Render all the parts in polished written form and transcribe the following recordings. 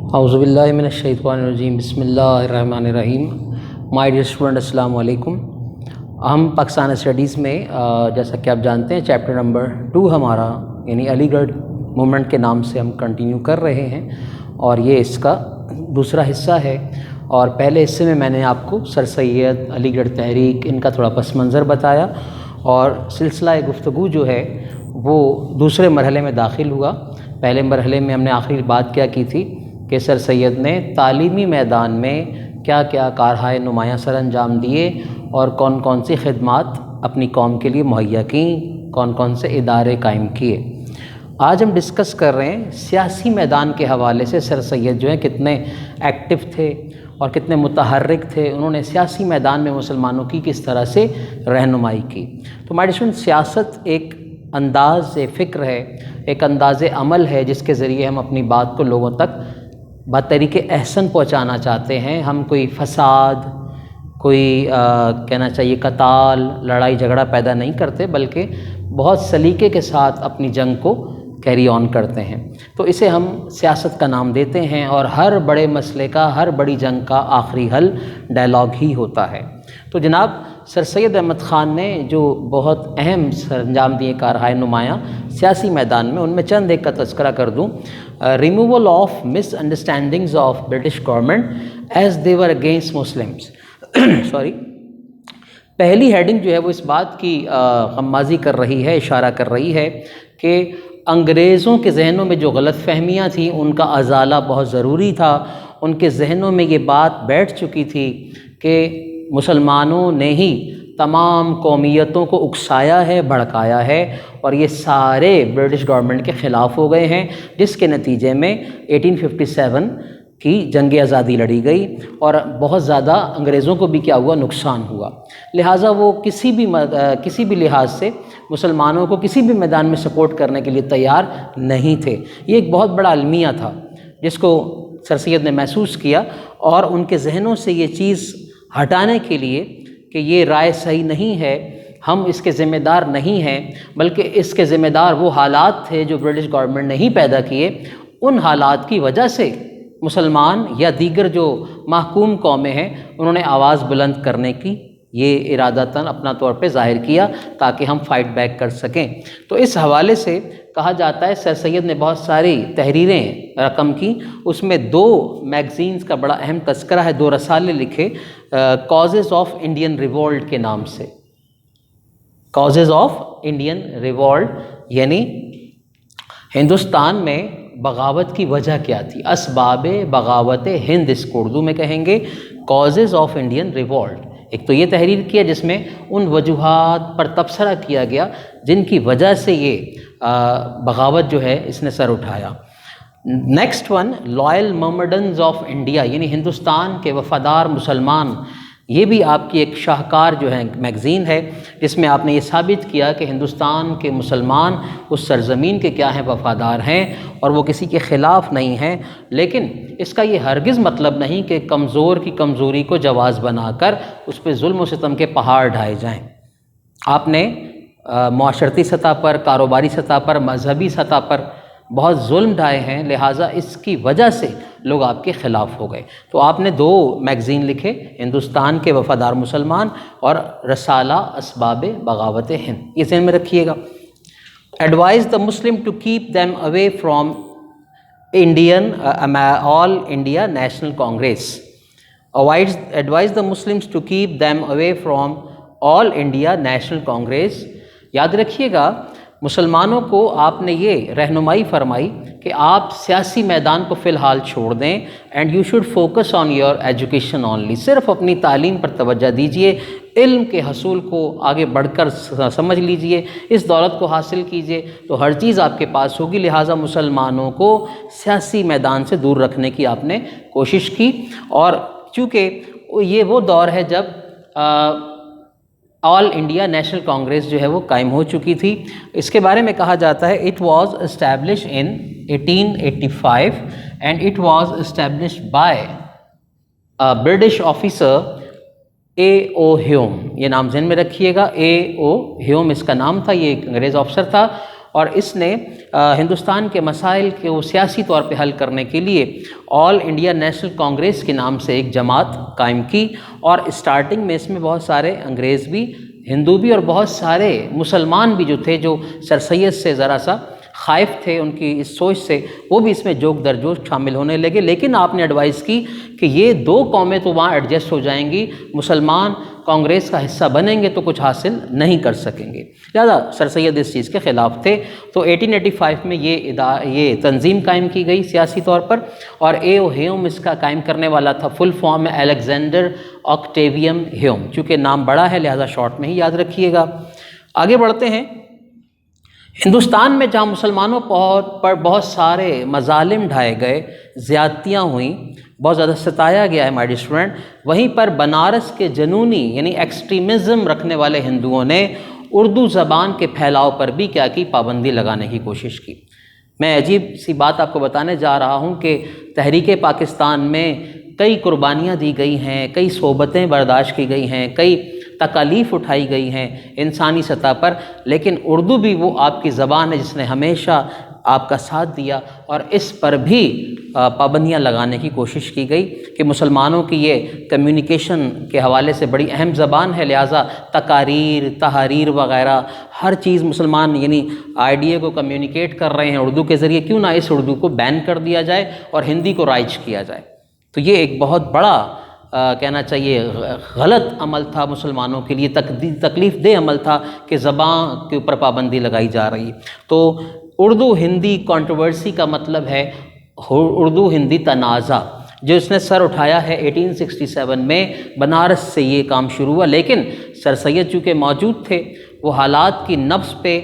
اعوذ باللہ من الشیطان الرجیم، بسم اللہ الرحمن الرحیم۔ مائی ڈیئر اسٹوڈنٹ، السلام علیکم۔ ہم پاکستان اسٹڈیز میں جیسا کہ آپ جانتے ہیں چیپٹر نمبر 2 ہمارا یعنی علی گڑھ موومنٹ کے نام سے ہم کنٹینیو کر رہے ہیں، اور یہ اس کا دوسرا حصہ ہے۔ اور پہلے حصے میں میں نے آپ کو سر سید، علی گڑھ تحریک، ان کا تھوڑا پس منظر بتایا، اور سلسلہ گفتگو جو ہے وہ دوسرے مرحلے میں داخل ہوا۔ پہلے مرحلے میں ہم نے آخری بات کیا کی تھی کہ سر سید نے تعلیمی میدان میں کیا کیا کارہائے نمایاں سر انجام دیے اور کون کون سی خدمات اپنی قوم کے لیے مہیا کیں، کون کون سے ادارے قائم کیے۔ آج ہم ڈسکس کر رہے ہیں سیاسی میدان کے حوالے سے سر سید جو ہیں کتنے ایکٹیو تھے اور کتنے متحرک تھے، انہوں نے سیاسی میدان میں مسلمانوں کی کس طرح سے رہنمائی کی۔ تو ہماری سیاست ایک انداز فکر ہے، ایک انداز عمل ہے جس کے ذریعے ہم اپنی بات کو لوگوں تک بطریق احسن پہنچانا چاہتے ہیں۔ ہم کوئی فساد، کوئی کہنا چاہیے قتال، لڑائی جھگڑا پیدا نہیں کرتے، بلکہ بہت سلیقے کے ساتھ اپنی جنگ کو کیری آن کرتے ہیں۔ تو اسے ہم سیاست کا نام دیتے ہیں، اور ہر بڑے مسئلے کا، ہر بڑی جنگ کا آخری حل ڈائلاگ ہی ہوتا ہے۔ تو جناب سر سید احمد خان نے جو بہت اہم سر انجام دیے کارہائے نمایاں سیاسی میدان میں، ان میں چند ایک کا تذکرہ کر دوں۔ Removal of miss understandings of British government as they were against Muslims پہلی ہیڈنگ جو ہے وہ اس بات کی غمازی کر رہی ہے، اشارہ کر رہی ہے کہ انگریزوں کے ذہنوں میں جو غلط فہمیاں تھیں ان کا ازالہ بہت ضروری تھا۔ ان کے ذہنوں میں یہ بات بیٹھ چکی تھی کہ مسلمانوں نے ہی تمام قومیتوں کو اکسایا ہے، بھڑکایا ہے، اور یہ سارے برٹش گورنمنٹ کے خلاف ہو گئے ہیں، جس کے نتیجے میں 1857 کی جنگ آزادی لڑی گئی، اور بہت زیادہ انگریزوں کو بھی کیا ہوا، نقصان ہوا۔ لہٰذا وہ کسی بھی لحاظ سے مسلمانوں کو کسی بھی میدان میں سپورٹ کرنے کے لیے تیار نہیں تھے۔ یہ ایک بہت بڑا المیہ تھا جس کو سر سید نے محسوس کیا، اور ان کے ذہنوں سے یہ چیز ہٹانے کے لیے کہ یہ رائے صحیح نہیں ہے، ہم اس کے ذمہ دار نہیں ہیں، بلکہ اس کے ذمہ دار وہ حالات تھے جو برٹش گورنمنٹ نے ہی پیدا کیے، ان حالات کی وجہ سے مسلمان یا دیگر جو محکوم قومیں ہیں انہوں نے آواز بلند کرنے کی یہ ارادتاً اپنا طور پہ ظاہر کیا تاکہ ہم فائٹ بیک کر سکیں۔ تو اس حوالے سے کہا جاتا ہے سر سید نے بہت ساری تحریریں رقم کی، اس میں 2 میگزینز کا بڑا اہم تذکرہ ہے، 2 رسالے لکھے کازز آف انڈین ریوولٹ کے نام سے۔ کازز آف انڈین ریوولٹ یعنی ہندوستان میں بغاوت کی وجہ کیا تھی، اسباب بغاوت ہند اس کو اردو میں کہیں گے، کازز آف انڈین ریوولٹ۔ ایک تو یہ تحریر کیا جس میں ان وجوہات پر تبصرہ کیا گیا جن کی وجہ سے یہ بغاوت جو ہے اس نے سر اٹھایا۔ Next one, loyal Mohammedans of India یعنی ہندوستان کے وفادار مسلمان، یہ بھی آپ کی ایک شاہکار جو ہے میگزین ہے، جس میں آپ نے یہ ثابت کیا کہ ہندوستان کے مسلمان اس سرزمین کے کیا ہیں، وفادار ہیں، اور وہ کسی کے خلاف نہیں ہیں۔ لیکن اس کا یہ ہرگز مطلب نہیں کہ کمزور کی کمزوری کو جواز بنا کر اس پہ ظلم و ستم کے پہاڑ ڈھائے جائیں۔ آپ نے معاشرتی سطح پر، کاروباری سطح پر، مذہبی سطح پر بہت ظلم ڈھائے ہیں، لہٰذا اس کی وجہ سے لوگ آپ کے خلاف ہو گئے۔ تو آپ نے 2 میگزین لکھے، ہندوستان کے وفادار مسلمان اور رسالہ اسباب بغاوت ہند، یہ ذہن میں رکھیے گا۔ Advise the Muslim to keep them away from all India national Congress, advise the Muslims to keep them away from all India national Congress. یاد رکھیے گا مسلمانوں کو آپ نے یہ رہنمائی فرمائی کہ آپ سیاسی میدان کو فی الحال چھوڑ دیں، and you should focus on your education only, صرف اپنی تعلیم پر توجہ دیجیے، علم کے حصول کو آگے بڑھ کر سمجھ لیجیے، اس دولت کو حاصل کیجیے تو ہر چیز آپ کے پاس ہوگی۔ لہٰذا مسلمانوں کو سیاسی میدان سے دور رکھنے کی آپ نے کوشش کی، اور چونکہ یہ وہ دور ہے جب آل انڈیا نیشنل کانگریس جو ہے وہ قائم ہو چکی تھی۔ اس کے بارے میں کہا جاتا ہے it was establish in 1885 and it was established by British officer A O Hume, یہ نام ذہن میں رکھیے گا، اے او ہیوم اس کا نام تھا، یہ ایک انگریز آفسر تھا، اور اس نے ہندوستان کے مسائل کو سیاسی طور پہ حل کرنے کے لیے آل انڈیا نیشنل کانگریس کے نام سے ایک جماعت قائم کی، اور اسٹارٹنگ میں اس میں بہت سارے انگریز بھی، ہندو بھی، اور بہت سارے مسلمان بھی جو تھے، جو سر سید سے ذرا سا خائف تھے ان کی اس سوچ سے، وہ بھی اس میں جوک در جوش شامل ہونے لگے۔ لیکن آپ نے ایڈوائز کی کہ یہ دو قومیں تو وہاں ایڈجسٹ ہو جائیں گی، مسلمان کانگریس کا حصہ بنیں گے تو کچھ حاصل نہیں کر سکیں گے، لہذا سر سید اس چیز کے خلاف تھے۔ تو 1885 میں یہ تنظیم قائم کی گئی سیاسی طور پر، اور A.O. ہیوم اس کا قائم کرنے والا تھا۔ فل فارم ہے الیگزینڈر آکٹیویم ہیوم، چونکہ نام بڑا ہے لہذا شارٹ میں ہی یاد رکھیے گا۔ آگے بڑھتے ہیں۔ ہندوستان میں جہاں مسلمانوں پر بہت سارے مظالم ڈھائے گئے، زیادتیاں ہوئیں، بہت زیادہ ستایا گیا ہے مائی اسٹوڈنٹ، وہیں پر بنارس کے جنونی یعنی ایکسٹریمزم رکھنے والے ہندوؤں نے اردو زبان کے پھیلاؤ پر بھی کیا کی، پابندی لگانے کی کوشش کی۔ میں عجیب سی بات آپ کو بتانے جا رہا ہوں کہ تحریک پاکستان میں کئی قربانیاں دی گئی ہیں، کئی صحبتیں برداشت کی گئی ہیں، کئی تکالیف اٹھائی گئی ہیں انسانی سطح پر، لیکن اردو بھی وہ آپ کی زبان ہے جس نے ہمیشہ آپ کا ساتھ دیا، اور اس پر بھی پابندیاں لگانے کی کوشش کی گئی کہ مسلمانوں کی یہ کمیونیکیشن کے حوالے سے بڑی اہم زبان ہے، لہٰذا تقاریر، تحاریر وغیرہ ہر چیز مسلمان یعنی آئیڈیا کو کمیونیکیٹ کر رہے ہیں اردو کے ذریعے، کیوں نہ اس اردو کو بین کر دیا جائے اور ہندی کو رائج کیا جائے۔ تو یہ ایک بہت بڑا کہنا چاہیے غلط عمل تھا مسلمانوں کے لیے، تکلیف دہ عمل تھا کہ زبان کے اوپر پابندی لگائی جا رہی۔ تو اردو ہندی کنٹروورسی کا مطلب ہے اردو ہندی تنازع، جو اس نے سر اٹھایا ہے 1867 میں بنارس سے یہ کام شروع ہوا، لیکن سر سید چونکہ موجود تھے، وہ حالات کی نبض پہ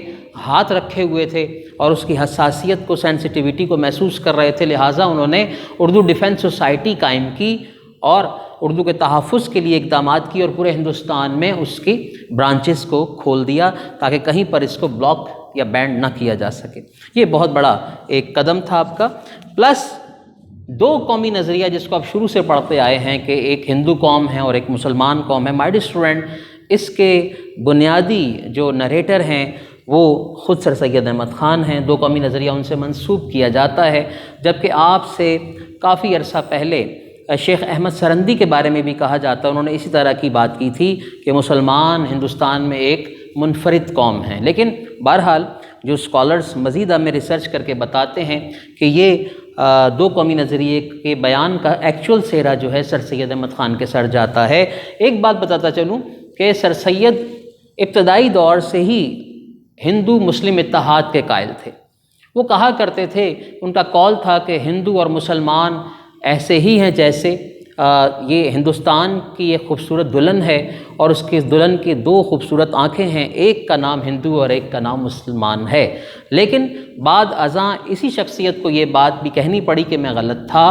ہاتھ رکھے ہوئے تھے اور اس کی حساسیت کو، سینسٹیوٹی کو محسوس کر رہے تھے، لہٰذا انہوں نے اردو ڈیفنس سوسائٹی قائم کی اور اردو کے تحفظ کے لیے اقدامات کی، اور پورے ہندوستان میں اس کی برانچز کو کھول دیا تاکہ کہیں پر اس کو بلاک یا بینڈ نہ کیا جا سکے۔ یہ بہت بڑا ایک قدم تھا آپ کا۔ پلس دو قومی نظریہ جس کو آپ شروع سے پڑھتے آئے ہیں کہ ایک ہندو قوم ہے اور ایک مسلمان قوم ہے، مائی ڈیئر اسٹوڈنٹ، اس کے بنیادی جو نریٹر ہیں وہ خود سر سید احمد خان ہیں۔ دو قومی نظریہ ان سے منسوب کیا جاتا ہے، جبکہ آپ سے کافی عرصہ پہلے شیخ احمد سرندی کے بارے میں بھی کہا جاتا ہے، انہوں نے اسی طرح کی بات کی تھی کہ مسلمان ہندوستان میں ایک منفرد قوم ہیں۔ لیکن بہرحال جو اسکالرز مزید ہمیں ریسرچ کر کے بتاتے ہیں کہ یہ دو قومی نظریے کے بیان کا ایکچول سہرا جو ہے سر سید احمد خان کے سر جاتا ہے۔ ایک بات بتاتا چلوں کہ سر سید ابتدائی دور سے ہی ہندو مسلم اتحاد کے قائل تھے۔ وہ کہا کرتے تھے، ان کا قول تھا کہ ہندو اور مسلمان ایسے ہی ہیں جیسے یہ ہندوستان کی ایک خوبصورت دلہن ہے اور اس کی دلہن کی دو خوبصورت آنکھیں ہیں، ایک کا نام ہندو اور ایک کا نام مسلمان ہے۔ لیکن بعد ازاں اسی شخصیت کو یہ بات بھی کہنی پڑی کہ میں غلط تھا،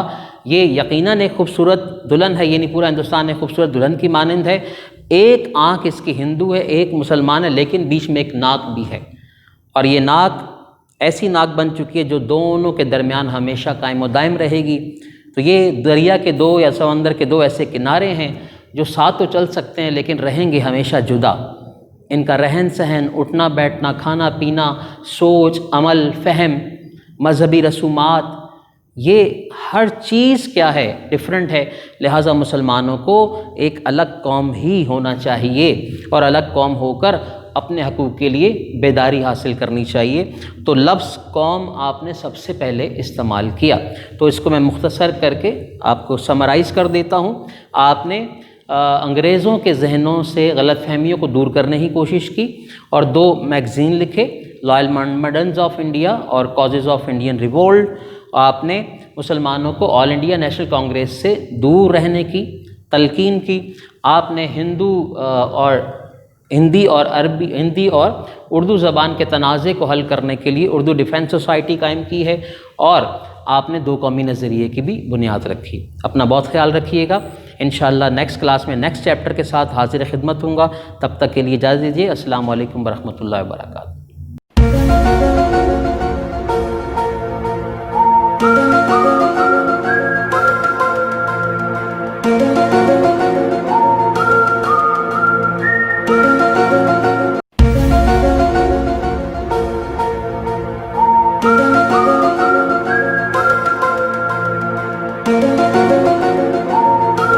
یہ یقیناً ایک خوبصورت دلہن ہے، یعنی پورا ہندوستان ایک خوبصورت دلہن کی مانند ہے، ایک آنکھ اس کی ہندو ہے، ایک مسلمان ہے، لیکن بیچ میں ایک ناک بھی ہے، اور یہ ناک ایسی ناک بن چکی ہے جو دونوں کے درمیان ہمیشہ قائم و دائم رہے گی۔ تو یہ دریا کے دو یا سمندر کے دو ایسے کنارے ہیں جو ساتھ تو چل سکتے ہیں لیکن رہیں گے ہمیشہ جدا۔ ان کا رہن سہن، اٹھنا بیٹھنا، کھانا پینا، سوچ، عمل، فہم، مذہبی رسومات، یہ ہر چیز کیا ہے، ڈیفرنٹ ہے، لہٰذا مسلمانوں کو ایک الگ قوم ہی ہونا چاہیے اور الگ قوم ہو کر اپنے حقوق کے لیے بیداری حاصل کرنی چاہیے۔ تو لفظ قوم آپ نے سب سے پہلے استعمال کیا، تو اس کو میں مختصر کر کے آپ کو سمرائز کر دیتا ہوں۔ آپ نے انگریزوں کے ذہنوں سے غلط فہمیوں کو دور کرنے کی کوشش کی اور دو میگزین لکھے، لائل محمڈنز آف انڈیا اور کازز آف انڈین ریوولٹ۔ آپ نے مسلمانوں کو آل انڈیا نیشنل کانگریس سے دور رہنے کی تلقین کی۔ آپ نے ہندی اور اردو زبان کے تنازع کو حل کرنے کے لیے اردو ڈیفنس سوسائٹی قائم کی ہے، اور آپ نے دو قومی نظریے کی بھی بنیاد رکھی۔ اپنا بہت خیال رکھیے گا۔ انشاءاللہ نیکسٹ کلاس میں نیکسٹ چیپٹر کے ساتھ حاضر خدمت ہوں گا۔ تب تک کے لیے اجازت دیجیے۔ السلام علیکم ورحمۃ اللہ وبرکاتہ۔